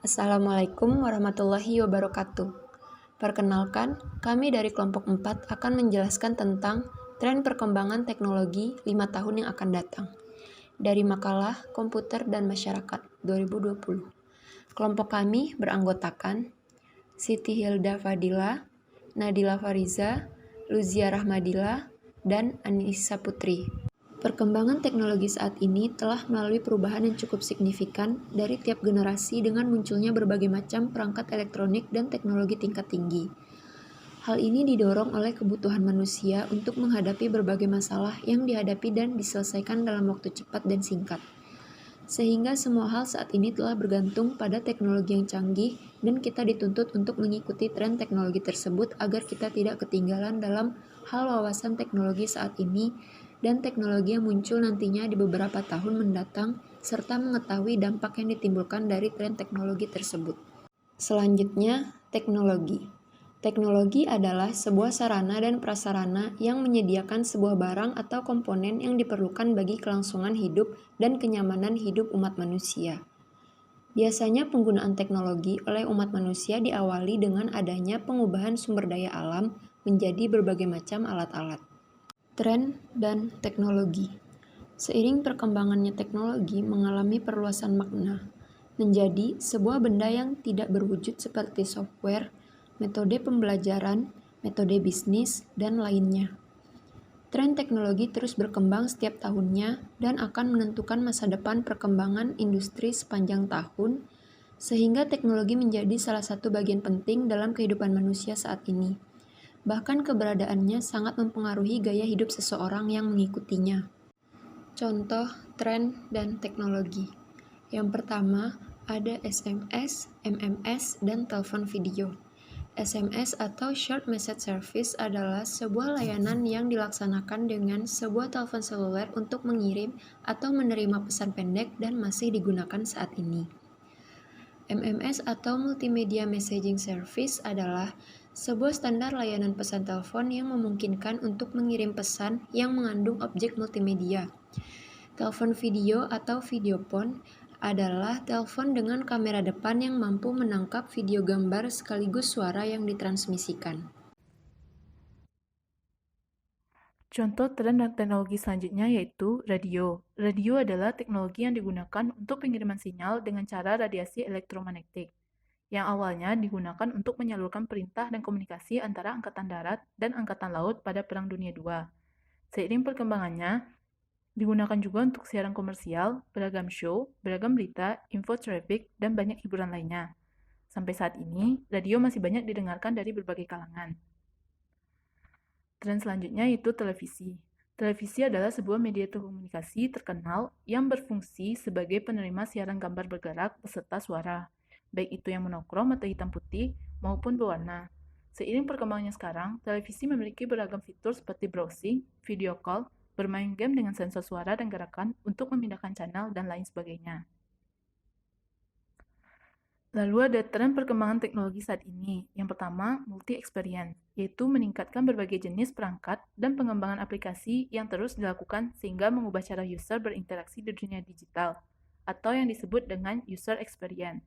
Assalamualaikum warahmatullahi wabarakatuh. Perkenalkan, kami dari kelompok 4 akan menjelaskan tentang tren perkembangan teknologi 5 tahun yang akan datang. Dari makalah Komputer dan Masyarakat 2020. Kelompok kami beranggotakan Siti Hilda Fadila, Nadila Fariza, Luzia Rahmadila, dan Anissa Putri. Perkembangan teknologi saat ini telah melalui perubahan yang cukup signifikan dari tiap generasi dengan munculnya berbagai macam perangkat elektronik dan teknologi tingkat tinggi. Hal ini didorong oleh kebutuhan manusia untuk menghadapi berbagai masalah yang dihadapi dan diselesaikan dalam waktu cepat dan singkat. Sehingga semua hal saat ini telah bergantung pada teknologi yang canggih dan kita dituntut untuk mengikuti tren teknologi tersebut agar kita tidak ketinggalan dalam hal wawasan teknologi saat ini dan teknologi yang muncul nantinya di beberapa tahun mendatang, serta mengetahui dampak yang ditimbulkan dari tren teknologi tersebut. Selanjutnya, teknologi. Teknologi adalah sebuah sarana dan prasarana yang menyediakan sebuah barang atau komponen yang diperlukan bagi kelangsungan hidup dan kenyamanan hidup umat manusia. Biasanya penggunaan teknologi oleh umat manusia diawali dengan adanya pengubahan sumber daya alam menjadi berbagai macam alat-alat. Tren dan teknologi. Seiring perkembangannya teknologi mengalami perluasan makna, menjadi sebuah benda yang tidak berwujud seperti software, metode pembelajaran, metode bisnis, dan lainnya. Tren teknologi terus berkembang setiap tahunnya dan akan menentukan masa depan perkembangan industri sepanjang tahun, sehingga teknologi menjadi salah satu bagian penting dalam kehidupan manusia saat ini. Bahkan keberadaannya sangat mempengaruhi gaya hidup seseorang yang mengikutinya. Contoh, tren dan teknologi. Yang pertama, ada SMS, MMS, dan telepon video. SMS atau Short Message Service adalah sebuah layanan yang dilaksanakan dengan sebuah telepon seluler untuk mengirim atau menerima pesan pendek dan masih digunakan saat ini. MMS atau Multimedia Messaging Service adalah sebuah standar layanan pesan telepon yang memungkinkan untuk mengirim pesan yang mengandung objek multimedia. Telepon video atau videophone adalah telepon dengan kamera depan yang mampu menangkap video gambar sekaligus suara yang ditransmisikan. Contoh tren dan teknologi selanjutnya yaitu radio. Radio adalah teknologi yang digunakan untuk pengiriman sinyal dengan cara radiasi elektromagnetik, yang awalnya digunakan untuk menyalurkan perintah dan komunikasi antara Angkatan Darat dan Angkatan Laut pada Perang Dunia II. Seiring perkembangannya, digunakan juga untuk siaran komersial, beragam show, beragam berita, info traffic, dan banyak hiburan lainnya. Sampai saat ini, radio masih banyak didengarkan dari berbagai kalangan. Tren selanjutnya yaitu televisi. Televisi adalah sebuah media komunikasi terkenal yang berfungsi sebagai penerima siaran gambar bergerak beserta suara, baik itu yang monokrom atau hitam putih maupun berwarna. Seiring perkembangannya sekarang, televisi memiliki beragam fitur seperti browsing, video call, bermain game dengan sensor suara dan gerakan untuk memindahkan channel, dan lain sebagainya. Lalu ada tren perkembangan teknologi saat ini. Yang pertama, multi-experience, yaitu meningkatkan berbagai jenis perangkat dan pengembangan aplikasi yang terus dilakukan sehingga mengubah cara user berinteraksi di dunia digital, atau yang disebut dengan user experience.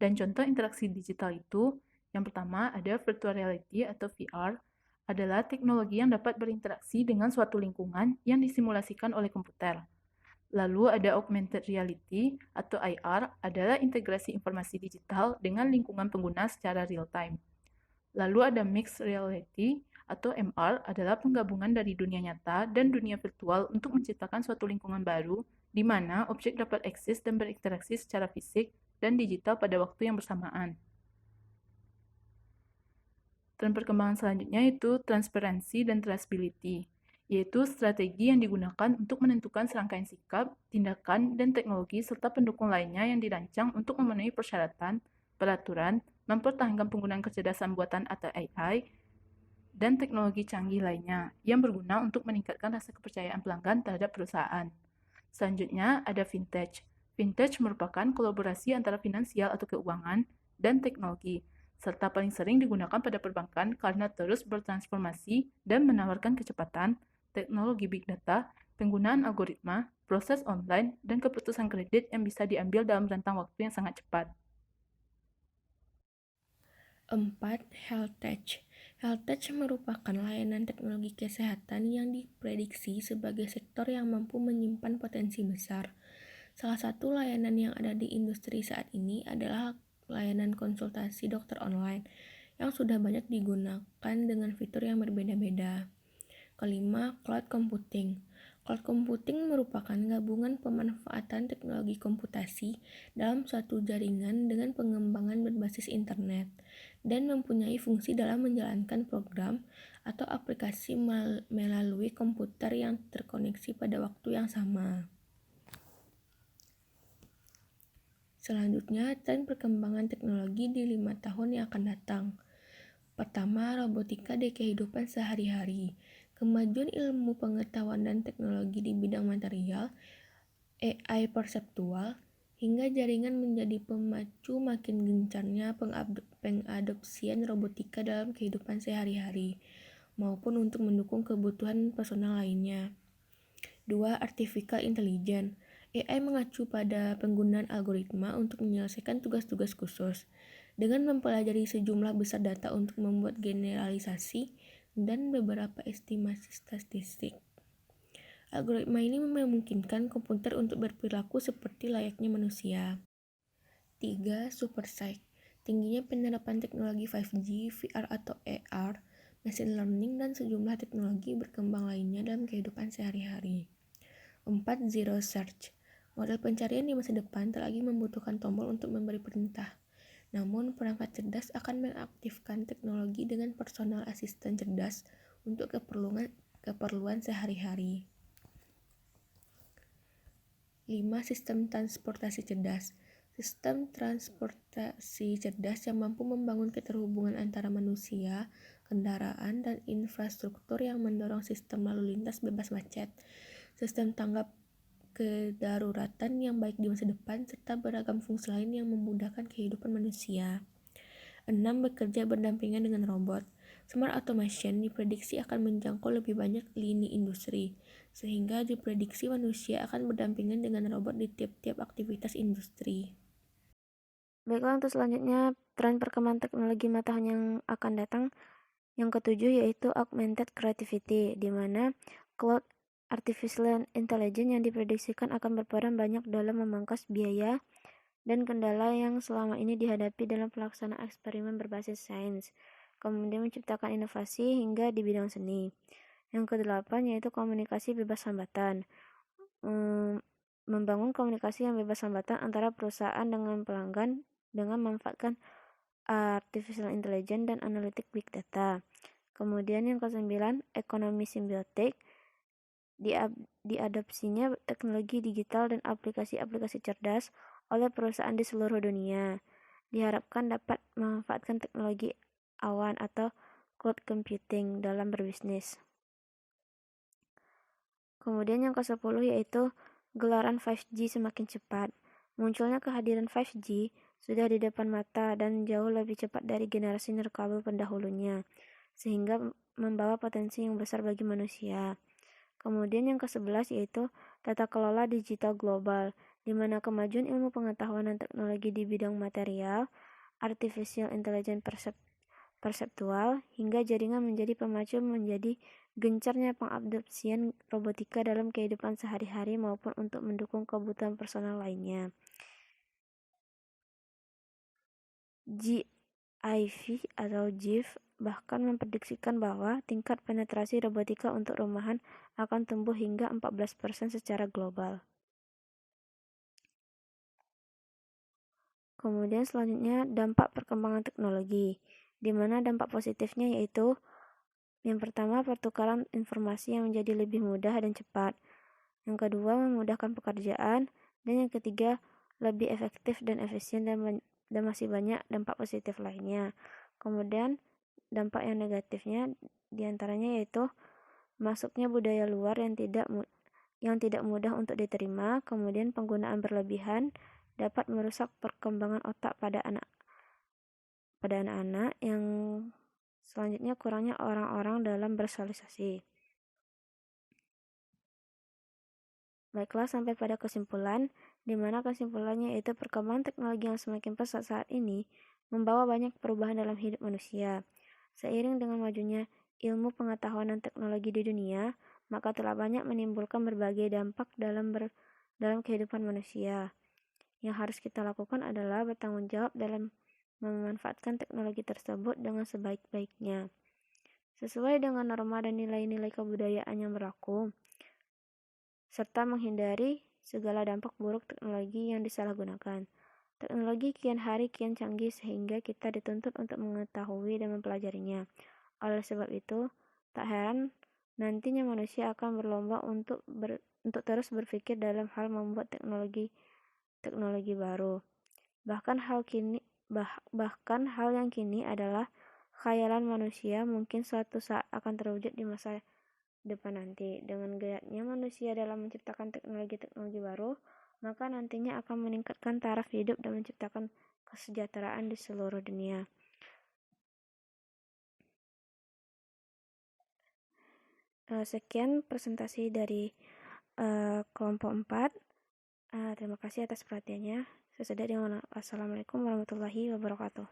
Dan contoh interaksi digital itu, yang pertama ada virtual reality atau VR, adalah teknologi yang dapat berinteraksi dengan suatu lingkungan yang disimulasikan oleh komputer. Lalu ada augmented reality atau IR adalah integrasi informasi digital dengan lingkungan pengguna secara real time. Lalu ada mixed reality atau MR adalah penggabungan dari dunia nyata dan dunia virtual untuk menciptakan suatu lingkungan baru di mana objek dapat eksis dan berinteraksi secara fisik dan digital pada waktu yang bersamaan. Tren perkembangan selanjutnya itu transparansi dan traceability, yaitu strategi yang digunakan untuk menentukan serangkaian sikap, tindakan, dan teknologi serta pendukung lainnya yang dirancang untuk memenuhi persyaratan, peraturan, mempertahankan penggunaan kecerdasan buatan atau AI, dan teknologi canggih lainnya yang berguna untuk meningkatkan rasa kepercayaan pelanggan terhadap perusahaan. Selanjutnya ada vintage. Vintage merupakan kolaborasi antara finansial atau keuangan dan teknologi, serta paling sering digunakan pada perbankan karena terus bertransformasi dan menawarkan kecepatan, teknologi big data, penggunaan algoritma, proses online, dan keputusan kredit yang bisa diambil dalam rentang waktu yang sangat cepat. 4. Health Tech. Health Tech merupakan layanan teknologi kesehatan yang diprediksi sebagai sektor yang mampu menyimpan potensi besar. Salah satu layanan yang ada di industri saat ini adalah layanan konsultasi dokter online yang sudah banyak digunakan dengan fitur yang berbeda-beda. Kelima, cloud computing. Cloud computing merupakan gabungan pemanfaatan teknologi komputasi dalam suatu jaringan dengan pengembangan berbasis internet dan mempunyai fungsi dalam menjalankan program atau aplikasi melalui komputer yang terkoneksi pada waktu yang sama. Selanjutnya, tren perkembangan teknologi di 5 tahun yang akan datang. Pertama, robotika di kehidupan sehari-hari. Kemajuan ilmu pengetahuan dan teknologi di bidang material, AI perseptual, hingga jaringan menjadi pemacu makin gencarnya pengadopsian robotika dalam kehidupan sehari-hari, maupun untuk mendukung kebutuhan personal lainnya. 2. Artificial Intelligence. AI mengacu pada penggunaan algoritma untuk menyelesaikan tugas-tugas khusus, dengan mempelajari sejumlah besar data untuk membuat generalisasi dan beberapa estimasi statistik. Algoritma ini memungkinkan komputer untuk berperilaku seperti layaknya manusia. 3. Supersize. Tingginya penerapan teknologi 5G, VR atau AR, machine learning, dan sejumlah teknologi berkembang lainnya dalam kehidupan sehari-hari. 4. Zero Search. Model pencarian di masa depan tak lagi membutuhkan tombol untuk memberi perintah. Namun, perangkat cerdas akan mengaktifkan teknologi dengan personal asisten cerdas untuk keperluan sehari-hari. 5. Sistem transportasi cerdas. Sistem transportasi cerdas yang mampu membangun keterhubungan antara manusia, kendaraan, dan infrastruktur yang mendorong sistem lalu lintas bebas macet, sistem tanggap kedaruratan yang baik di masa depan, serta beragam fungsi lain yang memudahkan kehidupan manusia. 6. Bekerja berdampingan dengan robot. Smart automation diprediksi akan menjangkau lebih banyak lini industri, sehingga diprediksi manusia akan berdampingan dengan robot di tiap-tiap aktivitas industri. Baiklah, untuk selanjutnya tren perkembangan teknologi 5 tahun yang akan datang. Yang ketujuh yaitu augmented creativity, di mana cloud artificial intelligence yang diprediksikan akan berperan banyak dalam memangkas biaya dan kendala yang selama ini dihadapi dalam pelaksanaan eksperimen berbasis sains, kemudian menciptakan inovasi hingga di bidang seni. Yang kedelapan yaitu komunikasi bebas hambatan, membangun komunikasi yang bebas hambatan antara perusahaan dengan pelanggan dengan memanfaatkan artificial intelligence dan analitik big data. Kemudian yang kesembilan, ekonomi simbiotik, diadopsinya teknologi digital dan aplikasi-aplikasi cerdas oleh perusahaan di seluruh dunia. Diharapkan dapat memanfaatkan teknologi awan atau cloud computing dalam berbisnis. Kemudian yang ke-10 yaitu gelaran 5G semakin cepat. Munculnya kehadiran 5G sudah di depan mata dan jauh lebih cepat dari generasi nirkabel pendahulunya, sehingga membawa potensi yang besar bagi manusia. Kemudian yang ke-11 yaitu tata kelola digital global, di mana kemajuan ilmu pengetahuan dan teknologi di bidang material, artificial intelligence perseptual, hingga jaringan menjadi pemacu menjadi gencarnya pengadopsian robotika dalam kehidupan sehari-hari maupun untuk mendukung kebutuhan personal lainnya. GIV atau GIF bahkan memprediksikan bahwa tingkat penetrasi robotika untuk rumahan akan tumbuh hingga 14% secara global. Kemudian selanjutnya dampak perkembangan teknologi, di mana dampak positifnya yaitu yang pertama pertukaran informasi yang menjadi lebih mudah dan cepat, yang kedua memudahkan pekerjaan, dan yang ketiga lebih efektif dan efisien, dan masih banyak dampak positif lainnya. Kemudian dampak yang negatifnya diantaranya yaitu masuknya budaya luar yang tidak mudah untuk diterima, kemudian penggunaan berlebihan dapat merusak perkembangan otak pada anak-anak, yang selanjutnya kurangnya orang-orang dalam bersosialisasi. Baiklah, sampai pada kesimpulan, di mana kesimpulannya yaitu perkembangan teknologi yang semakin pesat saat ini membawa banyak perubahan dalam hidup manusia. Seiring dengan majunya ilmu pengetahuan dan teknologi di dunia, maka telah banyak menimbulkan berbagai dampak dalam kehidupan manusia. Yang harus kita lakukan adalah bertanggung jawab dalam memanfaatkan teknologi tersebut dengan sebaik-baiknya, sesuai dengan norma dan nilai-nilai kebudayaan yang berlaku, serta menghindari segala dampak buruk teknologi yang disalahgunakan. Teknologi kian hari kian canggih sehingga kita dituntut untuk mengetahui dan mempelajarinya. Oleh sebab itu, tak heran nantinya manusia akan berlomba untuk terus berpikir dalam hal membuat teknologi baru. Bahkan hal yang kini adalah khayalan manusia mungkin suatu saat akan terwujud di masa depan nanti. Dengan giatnya manusia dalam menciptakan teknologi baru, maka nantinya akan meningkatkan taraf hidup dan menciptakan kesejahteraan di seluruh dunia. Sekian presentasi dari kelompok 4. Terima kasih atas perhatiannya. Saya Assalamualaikum warahmatullahi wabarakatuh.